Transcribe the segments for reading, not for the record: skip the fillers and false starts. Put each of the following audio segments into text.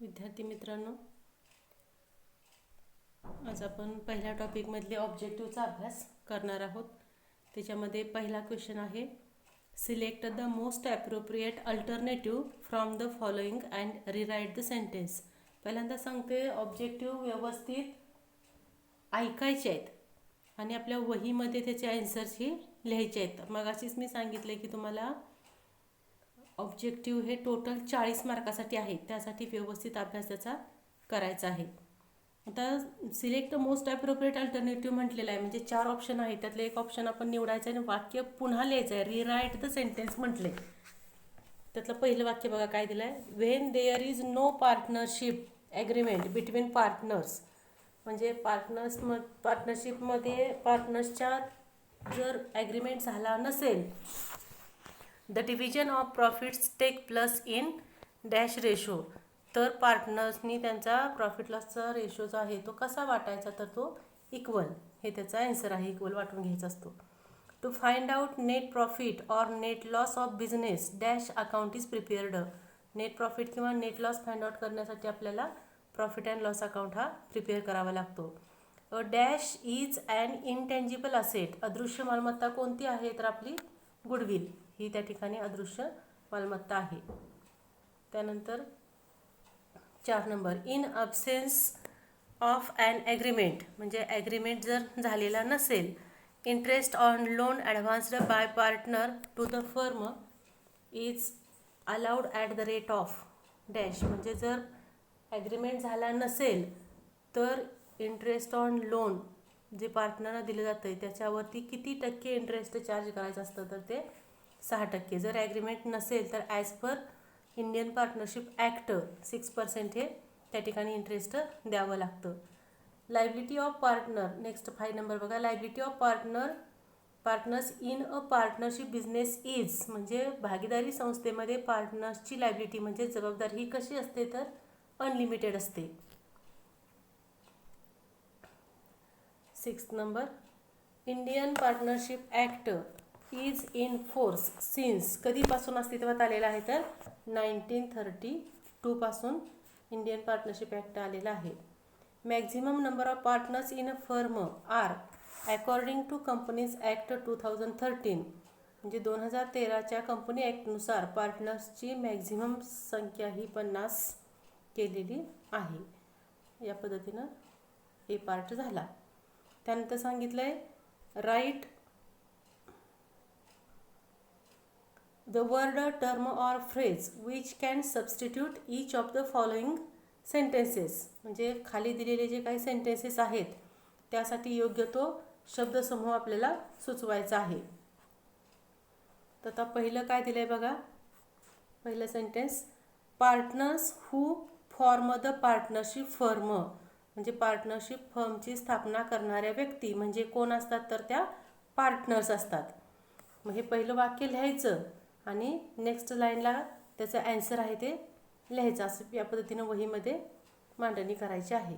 विद्यार्थी मित्रांनो, आज आपण पहिल्या टॉपिकमधले ऑब्जेक्टिव्हचा अभ्यास करणार आहोत. त्याच्यामध्ये पहिला क्वेश्चन आहे, select the most appropriate alternative from the following and rewrite the sentence. पहिल्यांदा सांगते, ऑब्जेक्टिव्ह व्यवस्थित ऐकायचे आहेत आणि आपल्या वहीमध्ये त्याचे आन्सर्सही लिहायचे आहेत. मगाशीच मी सांगितले की तुम्हाला ऑब्जेक्टिव्ह हे टोटल 40 मार्कासाठी आहे, त्यासाठी व्यवस्थित अभ्यास त्याचा करायचा आहे. आता सिलेक्ट मोस्ट ॲप्रोप्रिएट अल्टरनेटिव्ह म्हटलेलं आहे, म्हणजे 4 ऑप्शन आहेत, त्यातलं एक ऑप्शन आपण निवडायचं आणि वाक्य पुन्हा लिहायचं आहे. रिराईट द सेंटेन्स म्हटले. त्यातलं पहिलं वाक्य बघा काय दिलं आहे, when there is no partnership agreement between partners. म्हणजे पार्टनरशिपमध्ये पार्टनर्सच्या जर ॲग्रीमेंट झाला नसेल, the division of profits take place in dash ratio. तर पार्टनर्सनी त्यांचा प्रॉफिट लॉसचा रेशो जो आहे तो कसा वाटायचा, तर तो इक्वल, हे त्याचा आन्सर आहे. इक्वल वाटून घ्यायचा असतो. To find out net profit or net loss of business dash account is prepared. Net profit किंवा नेट लॉस फाइंड आउट करण्यासाठी आपल्याला प्रॉफिट अँड लॉस अकाउंट हा प्रिपेअर करावा लागतो. A dash is an intangible asset. अदृश्य मालमत्ता कोणती आहे, तर आपली गुडविल ही त्या ठिकाणी अदृश्य मालमत्ता आहे. त्यानंतर 4 number, in absence of an agreement. म्हणजे ॲग्रीमेंट जर झालेला नसेल, interest on loan advanced by partner to the firm is allowed at the rate of dash. म्हणजे जर ॲग्रीमेंट झाला नसेल तर इंटरेस्ट ऑन लोन जे पार्टनरला दिलं जातं आहे त्याच्यावरती किती टक्के इंटरेस्ट चार्ज करायचं असतं, तर ते 6%. जर ॲग्रीमेंट नसेल तर as per Indian partnership act 6% हे त्या ठिकाणी इंटरेस्ट द्यावं लागतं. Liability of partner, next 5 number बघा, liability of partners in a partnership business is. म्हणजे भागीदारी संस्थेमध्ये पार्टनर्सची लायबिलिटी म्हणजे जबाबदारी ही कशी असते, तर अनलिमिटेड असते. 6 number, Indian partnership act is in force since. कधीपासून अस्तित्वात आलेला आहे, तर 1932 पासून इंडियन पार्टनरशिप ॲक्ट आलेला आहे. Maximum number of partners in a firm are according to companies act 2013. म्हणजे 2013च्या कंपनी ॲक्टनुसार पार्टनर्सची मॅक्झिमम संख्या ही 50 केलेली आहे. या पद्धतीनं ए पार्ट झाला. त्यानंतर सांगितलं आहे, write the word, term or phrase which can substitute each of the following sentences. म्हणजे खाली दिलेले जे काही सेंटेन्सेस आहेत त्यासाठी योग्य तो शब्दसमूह आपल्याला सुचवायचा आहे. तर आता पहिलं काय दिलं आहे बघा, पहिलं sentence, partners who form the partnership firm. म्हणजे पार्टनरशिप फर्मची स्थापना करणाऱ्या व्यक्ती म्हणजे कोण असतात, तर त्या पार्टनर्स असतात. मग हे पहिलं वाक्य लिहायचं आणि नेक्स्ट लाईनला त्याचं ॲन्सर आहे ते लिहायचं. असं या पद्धतीनं वहीमध्ये मांडणी करायची आहे.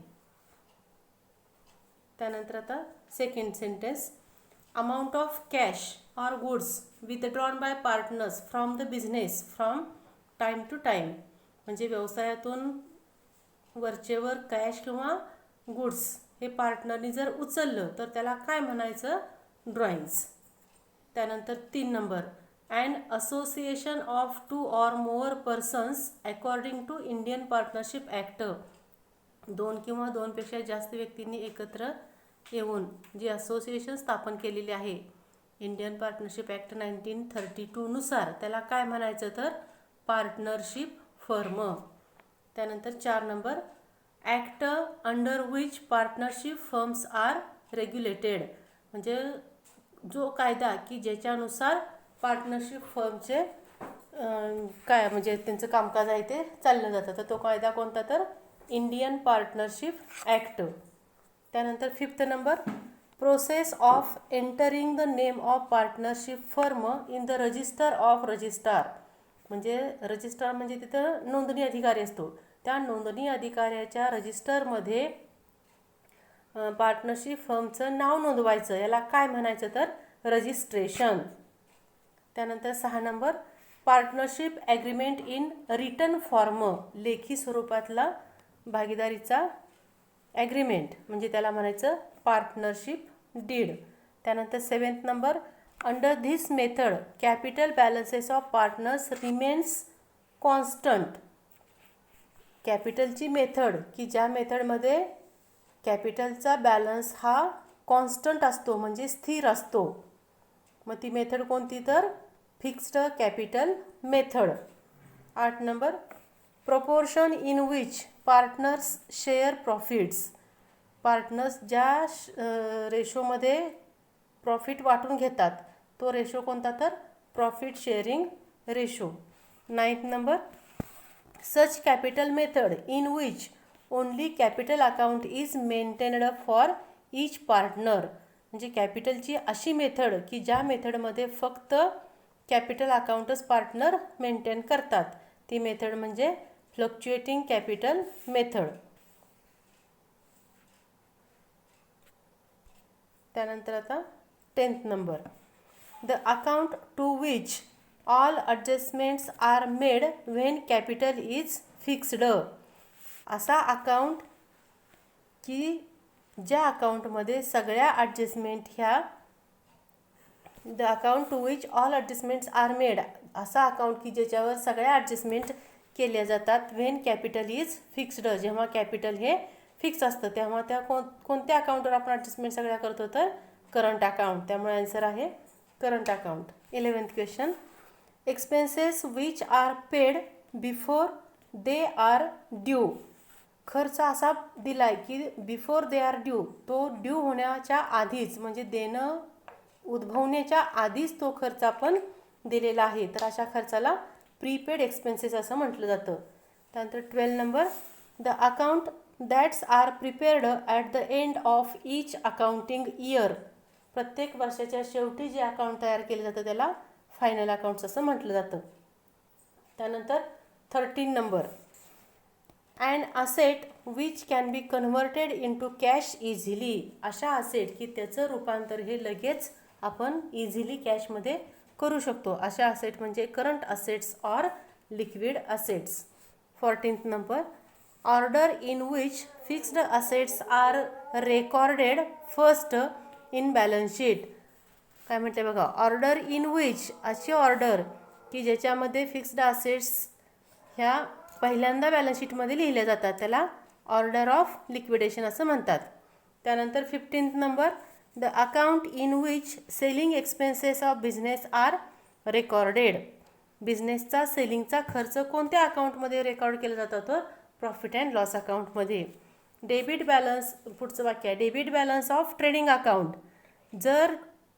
त्यानंतर आता second sentence, amount of cash or goods withdrawn by partners from the business from time to time. म्हणजे व्यवसायातून वरचेवर कॅश किंवा गुड्स हे पार्टनरनी जर उचललं तर त्याला काय म्हणायचं, ड्रॉइंग्स. त्यानंतर 3 number, and association of 2 or more persons according to Indian partnership act. 2 किंवा 2 पेक्षा जास्त व्यक्तींनी एकत्र येऊन जी असोसिएशन स्थापन केलेली आहे इंडियन पार्टनरशिप ॲक्ट 1932 नुसार, त्याला काय म्हणायचं, तर पार्टनरशिप फर्म. त्यानंतर 4 number, act under which partnership firms are regulated. म्हणजे जो कायदा की ज्याच्यानुसार पार्टनरशिप फर्मचे काय म्हणजे त्यांचं कामकाज आहे ते चाललं जातं, तर तो कायदा कोणता, तर इंडियन पार्टनरशिप ॲक्ट. त्यानंतर 5th number, process of entering the name of partnership firm in the register of registrar. म्हणजे रजिस्ट्रार म्हणजे तिथं नोंदणी अधिकारी असतो, त्या नोंदणी अधिकाऱ्याच्या रजिस्टरमध्ये पार्टनरशिप फर्मचं नाव नोंदवायचं, याला काय म्हणायचं, तर रजिस्ट्रेशन. त्यानंतर 6 number, partnership agreement in return form, लेखी स्वरूपातला भागीदारीचा ॲग्रीमेंट म्हणजे त्याला म्हणायचं पार्टनरशिप डीड. त्यानंतर 7th number, under this method capital balances of partners remains constant. कॅपिटलची मेथड की ज्या मेथडमध्ये कॅपिटलचा बॅलन्स हा कॉन्स्टंट असतो म्हणजे स्थिर असतो, मग ती मेथड कोणती तर fixed capital method. 8 number, proportion in which partners share profits. Partners ज्या रेशोमध्ये प्रॉफिट वाटून घेतात तो रेशो कोणता तर profit sharing ratio. 9th number, such capital method in which only capital account is maintained for each partner. म्हणजे कॅपिटलची अशी मेथड की ज्या मेथडमध्ये फक्त कॅपिटल अकाउंटच पार्टनर मेंटेन करतात, ती मेथड म्हणजे फ्लक्च्युएटिंग कॅपिटल मेथड. त्यानंतर आता 10th number, the account to which all adjustments are made when capital is fixed. असा अकाउंट की ज्या अकाउंटमध्ये सगळ्या ॲडजस्टमेंट ह्या, the account to which all adjustments are made, असा अकाउंट की ज्याच्यावर सगळ्या ॲडजस्टमेंट केल्या जातात व्हेन कॅपिटल इज फिक्स्ड, जेव्हा कॅपिटल हे फिक्स असतं तेव्हा त्या कोणत्या अकाउंटवर आपण ॲडजस्टमेंट सगळ्या करतो तर करंट अकाउंट. त्यामुळे आन्सर आहे current account. 11th question, expenses which are paid before they are due. खर्च असा दिला आहे की बिफोर दे आर ड्यू, तो ड्यू होण्याच्या आधीच म्हणजे देणं उद्भवण्याच्या आधीच तो खर्च आपण दिलेला आहे, तर अशा खर्चाला प्रीपेड एक्सपेन्सेस असं म्हटलं जातं. त्यानंतर 12 number, the account that's are prepared at the end of each accounting year. प्रत्येक वर्षाच्या शेवटी जे अकाउंट तयार केलं जातं त्याला फायनल अकाउंट्स असं म्हटलं जातं. त्यानंतर 13 number, and asset which can be converted into cash easily. अशा असेट की त्याचं रूपांतर हे लगेच आपण इझिली कॅशमध्ये करू शकतो, अशा असेट म्हणजे current assets or liquid assets. 14th number, order in which fixed assets are recorded first in balance sheet. काय म्हटलं बघा, ऑर्डर इन विच अशी ऑर्डर की ज्याच्यामध्ये फिक्स्ड असेट्स ह्या पहिल्यांदा बॅलन्स शीटमध्ये लिहिल्या जातात त्याला ऑर्डर ऑफ लिक्विडेशन असं म्हणतात. त्यानंतर 15th number, the account in which selling expenses of business are recorded. बिझनेसचा सेलिंगचा खर्च कोणत्या अकाउंटमध्ये रेकॉर्ड केला जातो तर प्रॉफिट अँड लॉस अकाउंटमध्ये. डेबिट बॅलन्स, पुढचं वाक्य आहे, debit balance of trading account. जर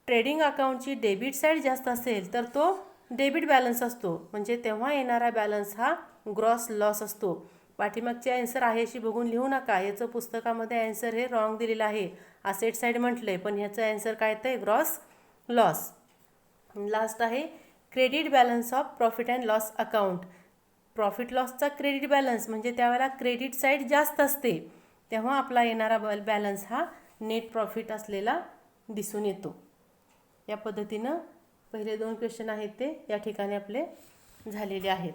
ट्रेडिंग अकाउंटची डेबिट साईड जास्त असेल तर तो डेबिट बॅलन्स असतो, म्हणजे तेव्हा येणारा बॅलन्स हा ग्रॉस लॉस असतो. पाठीमागचे आन्सर आहे अशी बघून लिहू नका, याचं पुस्तकामध्ये आन्सर हे रॉंग दिलेलं आहे, असेट साईड म्हटलं आहे पण ह्याचं आन्सर काय तर ग्रॉस लॉस. लास्ट आहे credit balance of profit and loss account. Profit लॉसचा क्रेडिट बॅलन्स म्हणजे त्यावेळेला क्रेडिट साईड जास्त असते तेव्हा आपला येणारा बॅलन्स हा नेट प्रॉफिट असलेला दिसून येतो. या पद्धतीनं पहिले 2 क्वेश्चन आहेत ते या ठिकाणी आपले झालेले आहेत.